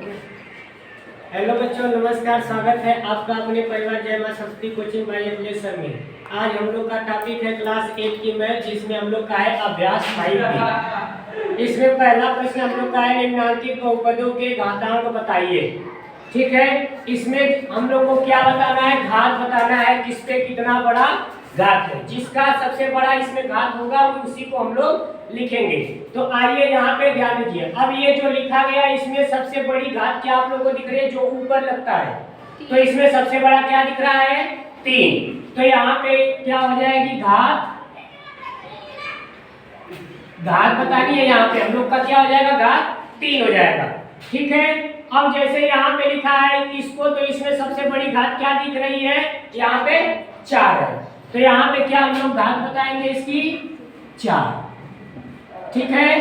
Hello बच्चों, नमस्कार। स्वागत है आपका अपने परिवार जय मां सरस्वती कोचिंग बाय एप्लीकेशन में। आज हम लोग का टॉपिक है क्लास 8 की मैथ, जिसमें हम लोग का है अभ्यास 5 इसमें पहला प्रश्न हम लोग का है निम्नांकित बहुपदों के घातांक बताइए। ठीक है, इसमें हम लोग को क्या बताना है? घात बताना है, किस पे कितना बड़ा घात है। जिसका सबसे बड़ा इसमें घात होगा उसी को हम लोग लिखेंगे। तो आइए यहाँ पे ध्यान दीजिए। अब ये जो लिखा गया इसमें सबसे बड़ी घात क्या आप लोगों को दिख रही है? जो ऊपर लगता है, तो इसमें सबसे बड़ा क्या दिख रहा है? 3। तो यहाँ पे क्या हो जाएगी? घात बतानी है। यहाँ पे हम लोग का क्या हो जाएगा? घात 3 हो जाएगा। ठीक है, अब जैसे यहाँ पे लिखा है इसको, तो इसमें सबसे बड़ी घात क्या दिख रही है? यहाँ पे 4 है। तो यहाँ पे क्या हम लोग घात बताएंगे इसकी? 4। ठीक है,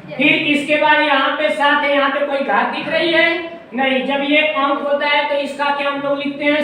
फिर इसके बाद यहाँ पे 7 है। यहाँ पे कोई घात दिख रही है? नहीं। जब ये अंक होता है तो इसका क्या हम लोग लिखते हैं?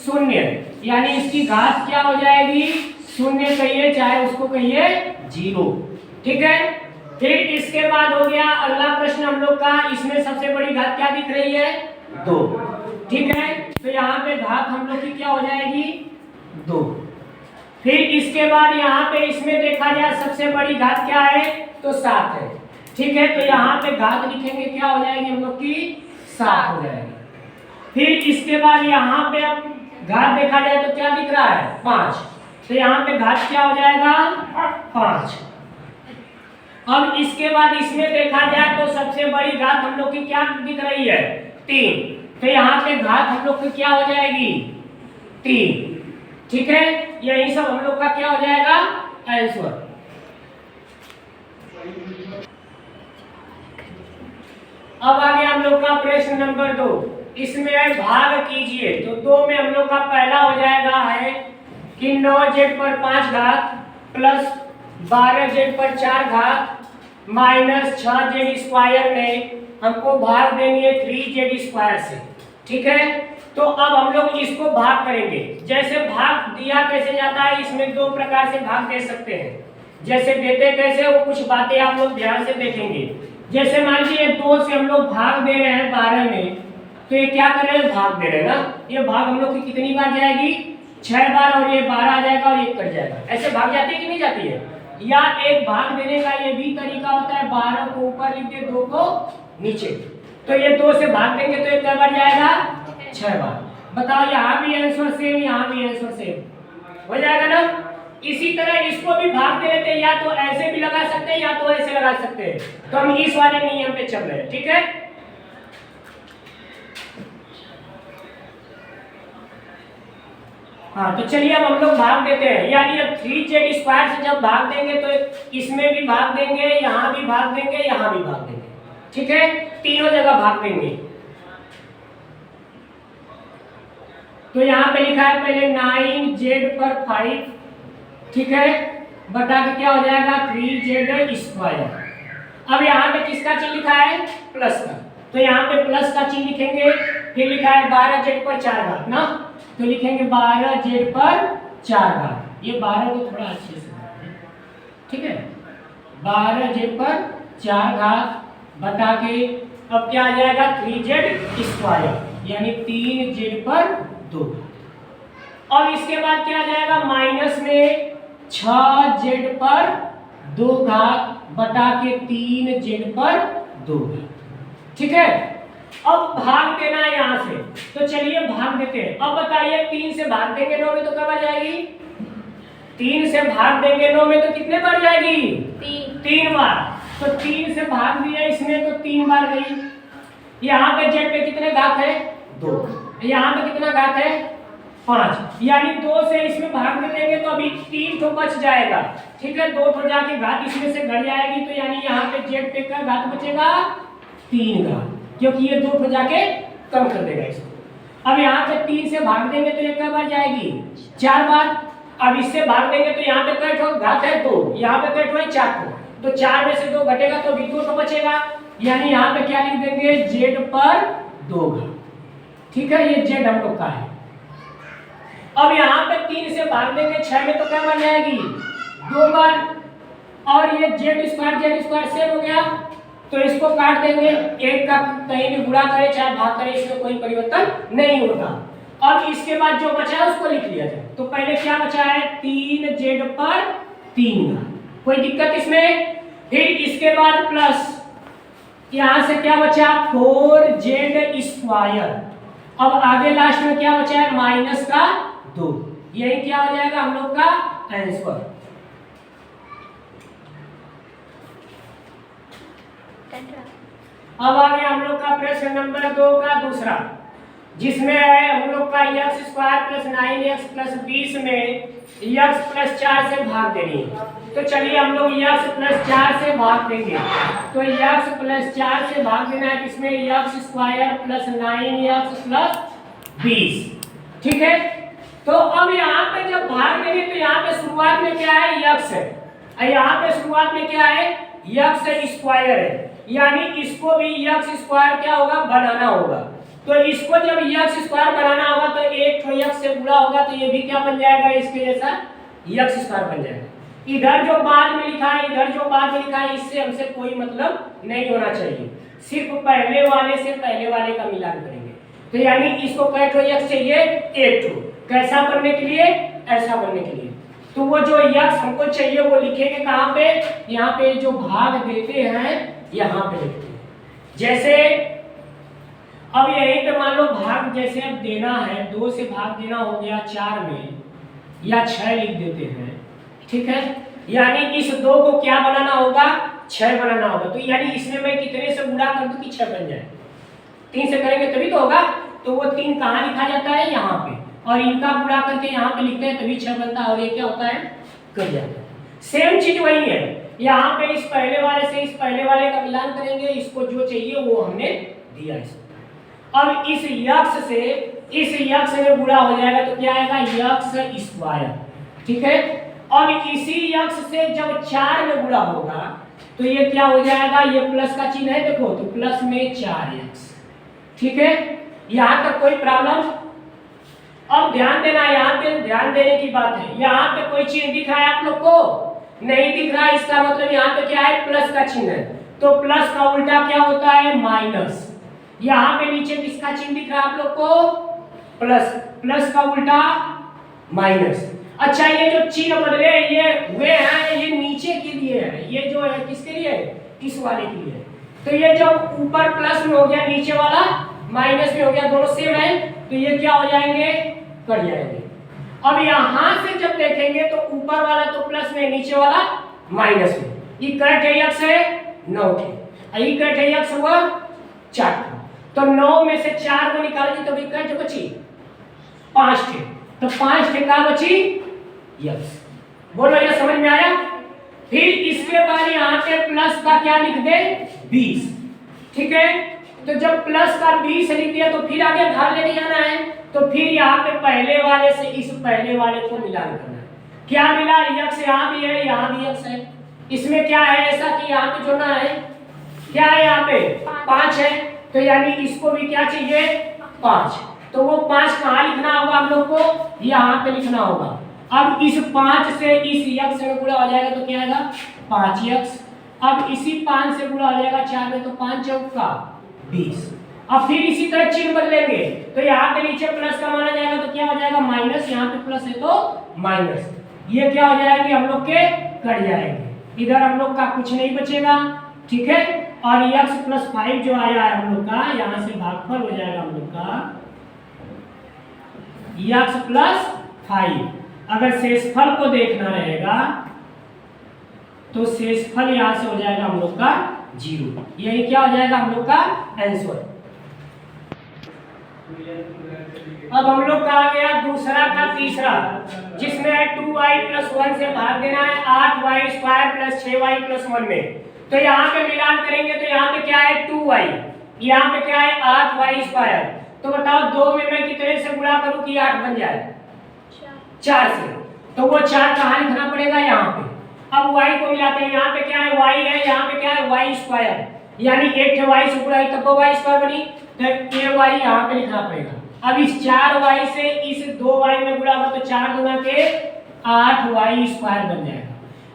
0। यानी इसकी घात क्या हो जाएगी? 0 कहिए, चाहे उसको कहिए 0। ठीक है, फिर इसके बाद हो गया अगला प्रश्न हम लोग का। इसमें सबसे बड़ी घात क्या दिख रही है? 2। ठीक है, तो यहाँ पे घात हम लोग की क्या हो जाएगी? 2। फिर इसके बाद यहाँ पे इसमें देखा जाए सबसे बड़ी घात क्या है? तो 7 है। ठीक है, तो यहाँ पे घात लिखेंगे, क्या हो जाएगी हम लोग की? 7 हो जाएगी। फिर इसके बाद यहाँ पे अब घात देखा जाए तो क्या दिख रहा है? 5। तो यहाँ पे घात क्या हो जाएगा? 5। अब इसके बाद इसमें देखा जाए तो सबसे बड़ी घात हम लोग की क्या दिख रही है? 3। तो यहाँ पे घात हम लोग की क्या हो जाएगी? 3। ठीक है, यही सब हम लोग का क्या हो जाएगा? आंसर। अब आ गया हम लोग का प्रश्न नंबर 2। इसमें भाग कीजिए। तो 2 में हम लोग का पहला हो जाएगा है कि 9z पर 5 घात प्लस 12z पर 4 घात माइनस 6z स्क्वायर में हमको भाग देनी है 3z स्क्वायर से। ठीक है, तो अब हम लोग इसको भाग करेंगे। जैसे भाग दिया कैसे जाता है, इसमें 2 प्रकार से भाग दे सकते हैं। जैसे देते कैसे, वो कुछ बातें आप लोग ध्यान से देखेंगे। जैसे मान लीजिए 2 से हम लोग भाग दे रहे हैं 12 में, तो ये क्या कर रहे हैं? भाग दे रहे हैं ना। ये भाग हम लोग की कितनी बार जाएगी? 6 बार, और ये 12 आ जाएगा और ये कट जाएगा। ऐसे भाग जाती है कि नहीं जाती है? या एक भाग देने का ये भी तरीका होता है, 12 को ऊपर लिख दे, 2 को नीचे। तो ये 2 से भाग देंगे तो ये क्या बार जाएगा? 6 बार। बताओ, यहाँ भी आंसर सेम, यहाँ भी आंसर सेम हो जाएगा ना। इसी तरह इसको भी भाग दे लेते हैं, या तो ऐसे भी लगा सकते हैं या तो ऐसे लगा सकते हैं। तो हम इस वाले नियम पे चल रहे हैं। ठीक है, हाँ, तो चलिए अब हम लोग भाग देते हैं। यानी अब 3z स्क्वायर से जब भाग देंगे तो इसमें भी भाग देंगे, यहाँ भी भाग देंगे, यहाँ भी भाग देंगे। ठीक है, तीनों जगह भाग देंगे। तो यहाँ पे लिखा है पहले 9z पर 5, ठीक है, बटा के क्या हो जाएगा? 3z square. अब यहाँ पे किसका चिन्ह लिखा है? प्लस का। तो यहाँ पे प्लस का चिन्ह लिखेंगे। फिर लिखा है 12z पर 4 घात ना, तो लिखेंगे 12z पर 4 घात। ये 12 को थोड़ा अच्छे से, ठीक है, 12z पर 4 घात बटा के अब क्या आ जाएगा? 3z स्क्वायर, यानी 3z पर 2। और इसके बाद क्या आ जाएगा? माइनस में 6z पर 2 घात बटा के 3z पर 2 घात। ठीक है, अब भाग देना है यहाँ से। तो चलिए भाग देते हैं। अब बताइए 3 से भाग देंगे 9 में तो कब आ जाएगी? 3 से भाग देंगे 9 में तो कितने बार जाएगी? 3 बार। तो 3 से भाग दिया इसमें तो 3 बार गई। यहाँ पे z पे कितने घात है? 2। यहाँ पे कितना घात है? 5। यानी 2 से इसमें भाग में देंगे तो अभी 3 तो बच जाएगा। ठीक है, 2 तो जाके घात इसमें से घट जाएगी। तो यानी यहाँ पे z पे का घात बचेगा? 3 घात, क्योंकि ये 2 तो जाके कम कर देगा इसको। अब यहाँ पे 3 से भाग देंगे तो ये क्या बार जाएगी? 4 बार। अब इससे भाग देंगे तो यहाँ पे कट घात है 2, यहाँ पे कट हुआ 4 को, तो 4 में से 2 घटेगा तो अभी 2 तो बचेगा। यानी यहाँ पे क्या लिख देंगे? z पर 2 घात। ठीक है, ये z हम लोग का है। अब यहाँ पे 3 से भाग देंगे 6 में तो क्या बन जाएगी? 2 बार। और ये z स्क्वायर सेम हो गया। तो इसको काट देंगे, एक का कहीं भी गुणा करे चाहे भाग करे इसमें कोई परिवर्तन नहीं होता। अब इसके बाद जो बचा है उसको लिख लिया जाए। तो पहले क्या बचा है 3z पर 3 का, कोई दिक्कत इसमें। फिर इसके बाद प्लस यहां से क्या बचा 4z स्क्वायर। अब आगे लास्ट में क्या बचा है माइनस का 2। यही क्या हो जाएगा हम लोग का आंसर। अब आ गया हम लोग का प्रश्न नंबर 2 का दूसरा, जिसमें है हम लोग का x square plus 9x plus 20 में x प्लस 4 से भाग देनी है। तो चलिए हम लोग x प्लस 4 से भाग देंगे। तो x प्लस 4 से भाग देना है किसमें x square plus 9x plus 20, ठीक है। तो अब यहाँ पे जब भाग देंगे तो यहाँ पे शुरुआत में क्या है x है, यहाँ पे शुरुआत में क्या है x स्क्वायर है, यानी इसको भी x स्क्वायर क्या होगा बनाना होगा। तो इसको जब x स्क्वायर बनाना होगा तो एक तो x से गुणा होगा, तो ये भी क्या बन जाएगा इसके जैसा x स्क्वायर बन जाएगा। इधर जो बाद में लिखा है, इधर जो बाद में लिखा है, इससे हमसे कोई मतलब नहीं होना चाहिए, सिर्फ पहले वाले से पहले वाले का मिलान करेंगे। तो यानी इसको कै ठो x चाहिए एक ठो, कैसा बनने के लिए ऐसा बनने के लिए। तो वो जो x हमको चाहिए वो लिखेंगे कहाँ पे, यहाँ पे जो भाग देते हैं यहाँ पे लिखते हैं। जैसे अब यहीं पे मान लो भाग जैसे अब देना है 2 से भाग देना हो गया 4 में या 6 लिख देते हैं, ठीक है। यानी इस 2 को क्या बनाना होगा 6 बनाना होगा। तो यानी इसमें मैं कितने से गुणा कर दूं कि 6 बन जाए, 3 से करेंगे तभी तो होगा। तो वो 3 कहाँ लिखा जाता है यहाँ पे, और इनका गुणा करके यहाँ पे लिखते हैं तभी 6 बनता है, और ये क्या होता है कट जाता है। सेम चीज वही है, यहाँ पे इस पहले वाले से इस पहले वाले का मिलान करेंगे, इसको जो चाहिए वो हमने दिया इसको। अब इस x से इस x में गुणा हो जाएगा तो क्या आएगा x स्क्वायर, ठीक है। और इसी x से जब 4 में गुणा होगा तो ये क्या हो जाएगा, ये प्लस का चिन्ह है देखो, तो प्लस में 4x, ठीक है। यहाँ तक कोई प्रॉब्लम। अब ध्यान देना, यहाँ पे ध्यान देने की बात है, यहाँ पे कोई चिन्ह दिख रहा है आप लोग को नहीं दिख रहा है, इसका मतलब यहाँ पे क्या है प्लस का चिन्ह है। तो प्लस का उल्टा क्या होता है माइनस। यहाँ पे नीचे किसका चिन्ह दिख रहा है आप लोग को प्लस, प्लस का उल्टा माइनस। अच्छा ये जो चिन्ह बदले ये हुए हैं ये नीचे के लिए है, ये जो है किसके लिए इस वाले के लिए। तो ये जो ऊपर प्लस में हो गया नीचे वाला माइनस में हो गया, दोनों सेम है, तो ये क्या हो जाएंगे कट जाएंगे। अब यहाँ से जब देखेंगे तो ऊपर वाला तो प्लस में नीचे वाला माइनस में, ये कट है x है 9 थे, ये कट है x हुआ 4, तो 9 में से 4 को निकालेंगे तो कट बची 5 थे, तो 5 थे का बची x। बोलो ये समझ में आया। फिर इसके बाद यहाँ पे प्लस का क्या लिख दे 20, ठीक है। तो जब प्लस का 20 लिख दिया तो फिर आगे भाग लेके जाना है, तो फिर यहाँ पे पहले वाले से इस पहले वाले को मिलान करना है। क्या मिला x यहाँ भी है यहाँ भी x है, इसमें क्या है ऐसा कि यहाँ पे जोड़ना है, क्या है यहाँ पे 5 है, तो यानी इसको भी क्या चाहिए 5, तो वो 5 कहाँ लिखना होगा हम लोग को यहाँ पे लिखना होगा। अब इस 5 से इस x में गुणा हो जाएगा तो क्या आएगा 5x। अब इसी 5 से गुणा हो जाएगा 4 में, तो 5 चौक का 20। अब फिर इसी तरह चिन्ह बदलेंगे, तो यहाँ पे नीचे प्लस का माना जाएगा तो क्या हो जाएगा माइनस, यहाँ पे प्लस है तो माइनस, ये क्या हो जाएंगे हम लोग के कट जाएंगे, इधर हम लोग का कुछ नहीं बचेगा, ठीक है। और x प्लस 5 जो आया है हम लोग का, यहाँ से भागफल हो जाएगा हम लोग का x प्लस 5। अगर शेषफल को देखना रहेगा तो शेषफल यहाँ से हो जाएगा हम लोग का 0, यही क्या हो जाएगा हम लोग का आंसर। अब हम लोग का आ गया दूसरा का तीसरा, जिसमें 2y प्लस 1 से भाग देना है 8y square plus 6y plus 1 में। तो यहाँ पे मिलान करेंगे तो यहाँ पे क्या है 2y, यहाँ पे क्या है 8y स्क्वायर। तो बताओ 2 में मैं कितने से गुणा करूँ कि 8 बन जाए 4 से, तो वो 4 कहाँ लिखना पड़ेगा यहाँ पे। अब y को मिलाते हैं, यहाँ पे क्या है y है, यहाँ पे क्या है y स्क्वायर, यानी एक y से गुणा तब तो y स्क्वायर बनी, तो ये y यहाँ पे लिखना पड़ेगा। अब इस 4y से इस 2y में गुणा होगा तो 4 गुना के 8y स्क्वायर बन जाएगा।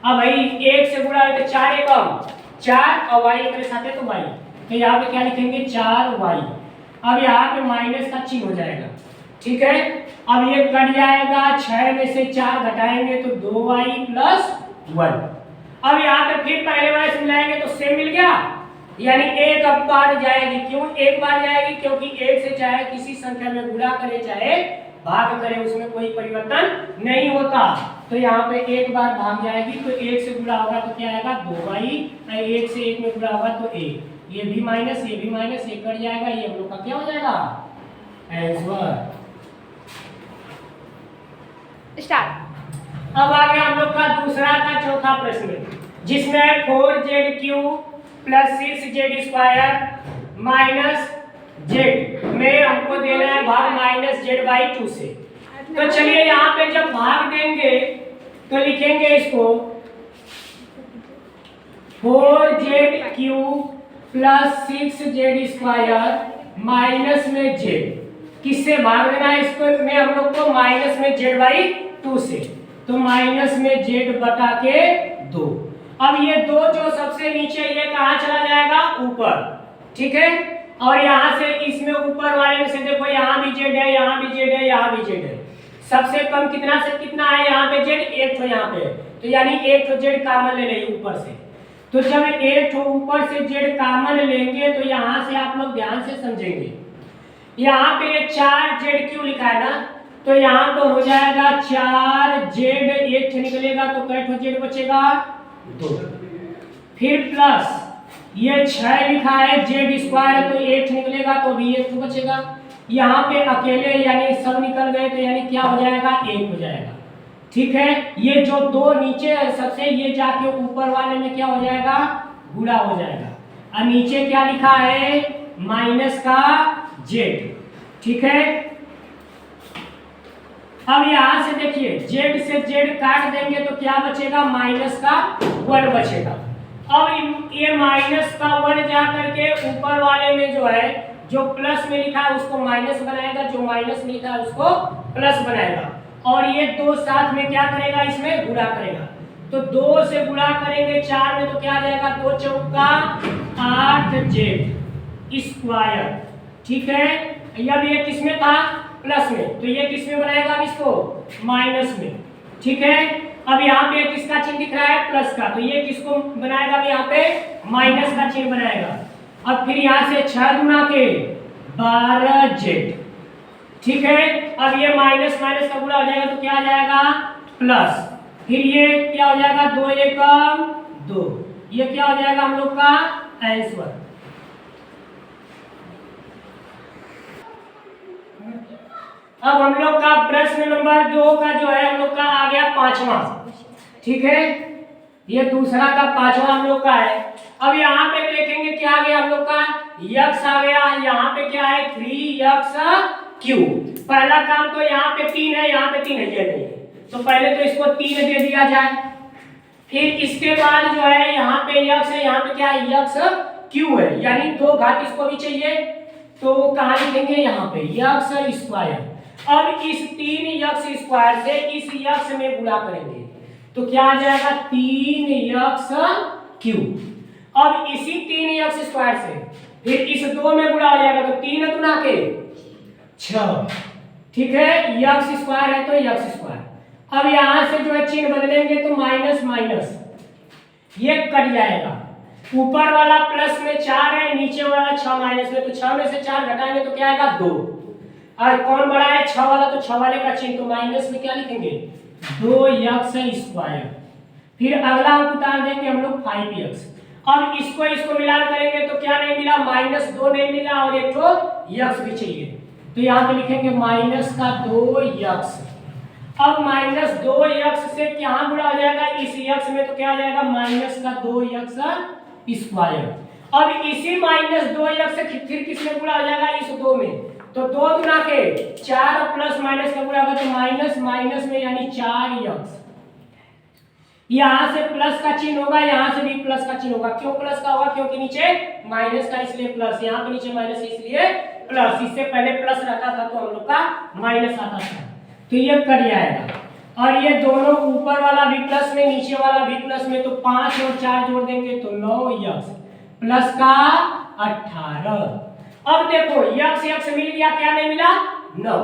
अब भाई 1 से गुणा है तो 4 एकम 4 और y मेरे साथ है तो y, तो यहाँ पे क्या लिखेंगे 4y। अब यहाँ पे माइनस का चिन्ह हो जाएगा, ठीक है। अब ये कट जाएगा, 6 में से 4 घटाएंगे तो 2y + 1। अब यहाँ पे फिर पहले वाले से मिलाएंगे तो सेम मिल गया, यानी एक अब बार जाएगी। क्यों एक बार जाएगी? क्योंकि एक से चाहे किसी संख्या में गुणा करे चाहे भाग करे, उसमें कोई परिवर्तन नहीं होता। तो यहाँ पे एक बार भाग जाएगी, तो एक से गुणा होगा तो क्या आएगा 2y, एक से एक में गुणा होगा तो एक, ये भी माइनस ये भी माइनस, ये कट जाएगा, ये हम लोग का क्या हो जाएगा आंसर। स्टार्ट। अब आ गया हम लोग का दूसरा का चौथा प्रश्न, जिसमें 4zq + 6z² माइनस z में हमको देना है भाग -z/2 से। तो चलिए यहाँ पे जब भाग देंगे तो लिखेंगे इसको 4zq + 6z² माइनस में z। किससे भाग देना है इसको में हम लोग को? माइनस में z/2 से, तो माइनस में z/2। अब ये 2 जो सबसे नीचे, ये कहाँ चला जाएगा? ऊपर, ठीक है। और यहाँ से इसमें ऊपर वाले में से देखो, यहाँ भी z है, यहाँ भी z है, यहाँ भी z है। सबसे कम कितना से कितना है? यहाँ पे z, एक तो यहाँ पे, तो यानी एक तो z कॉमन ले लेंगे ऊपर से। तो जब एक तो ऊपर से z कॉमन लेंगे तो यहाँ से आप लोग ध्यान से समझेंगे, यहाँ पे 4z क्यों लिखा है ना, तो यहाँ पर हो जाएगा 4z, एक से निकलेगा तो कैसे z बचेगा 2, फिर प्लस ये 6 लिखा है z² तो 1 निकलेगा तो भी 1 बचेगा। यहाँ पे अकेले यानी सब निकल गए तो यानी क्या हो जाएगा 1 हो जाएगा, ठीक है। ये जो 2 नीचे है सबसे, ये जाके ऊपर वाले में क्या हो जाएगा गुणा हो जाएगा। और नीचे क्या लिखा है माइनस का z, ठीक है। अब यहाँ से देखिए z से z काट देंगे तो क्या बचेगा माइनस का 1 बचेगा। अब ये माइनस का 1 जा करके ऊपर वाले में जो है, जो प्लस में लिखा है उसको माइनस बनाएगा, जो माइनस में लिखा है उसको प्लस बनाएगा। और ये 2 साथ में क्या करेगा? इसमें गुणा करेगा। तो 2 से गुणा करेंगे 4 में तो क्या आ जाएगा 2 चौका 8z², ठीक है। अब ये किस में था? प्लस में, तो ये किस में बनाएगा? इसको माइनस में, ठीक है। अब यहाँ पे किसका चिन्ह दिख रहा है? प्लस का, तो ये किसको बनाएगा? यहाँ पे माइनस का चिन्ह बनाएगा। अब फिर यहाँ से 6 गुना के 12z, ठीक है। अब ये माइनस माइनस का गुणा हो जाएगा तो क्या आ जाएगा प्लस, फिर ये क्या हो जाएगा 2 एकम 2, ये क्या हो जाएगा हम लोग का आंसर। अब हम लोग का प्रश्न नंबर 2 का जो है हम लोग का आ गया 5वां, ठीक है। ये दूसरा का 5वां हम लोग का है। अब यहाँ पे देखेंगे क्या आ गया हम लोग का x आ गया, यहाँ पे क्या है 3x3। पहला काम तो यहाँ पे 3 है, यहाँ पे 3 है, ये नहीं है, तो पहले तो इसको 3 दे दिया जाए। फिर इसके बाद जो है यहाँ पे x है, यहाँ पे क्या है x3 है, यानी 2 घात इसको भी चाहिए, तो कहाँ लिखेंगे यहाँ पे x²। अब इस 3x² से इस x में गुणा करेंगे तो क्या आ जाएगा 3x3। अब इसी 3x² से फिर इस 2 में गुणा हो जाएगा तो 3 गुना के 6, ठीक है। x² है तो x²। अब यहां से जो है चिन्ह बदलेंगे तो माइनस माइनस ये कट जाएगा, ऊपर वाला प्लस में 4 है, नीचे वाला 6 माइनस में, तो 6 में से 4 घटाएंगे तो क्या आएगा 2। और कौन बड़ा है 6 वाला, तो 6 वाले का चिन्ह तो माइनस में क्या लिखेंगे 2x²। फिर अगला अंक उतार देंगे हम लोग 5x। अब इसको मिलान करेंगे तो क्या नहीं मिला -2 नहीं मिला, और एक तो x भी चाहिए, तो यहाँ पे लिखेंगे -2x। अब -2x से क्या गुणा हो जाएगा इस x में, तो क्या आ जाएगा -2x²। अब इसी -2x से फिर किस में गुणा हो जाएगा इस 2 में, तो 2 गुना के 4 प्लस माइनस का गुणा होगा तो माइनस माइनस में यानी 4x। यहाँ से प्लस का चिन्ह होगा, यहाँ से भी प्लस का चिन्ह होगा। क्यों प्लस का होगा? क्योंकि नीचे माइनस का इसलिए प्लस, यहाँ पे नीचे माइनस इसलिए प्लस। इससे पहले प्लस रहता था तो हम लोग का माइनस आता था, तो ये कट जाएगा। और ये दोनों ऊपर वाला भी प्लस में नीचे वाला भी प्लस में, तो 5 और 4 जोड़ देंगे तो 9x प्लस का 18। अब देखो यक्स यक्स मिल गया, क्या नहीं मिला 9,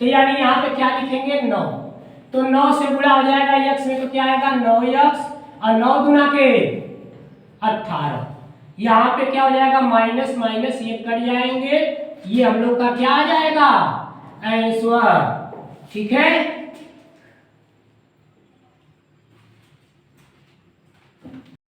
तो यानी यहाँ पे क्या लिखेंगे 9, तो 9 से गुणा हो जाएगा यक्स में, तो क्या आएगा 9x और 9 गुना के 18। यहाँ पे क्या हो जाएगा माइनस माइनस ये कट जाएंगे, ये हम लोग का क्या आ जाएगा आंसर। ठीक है।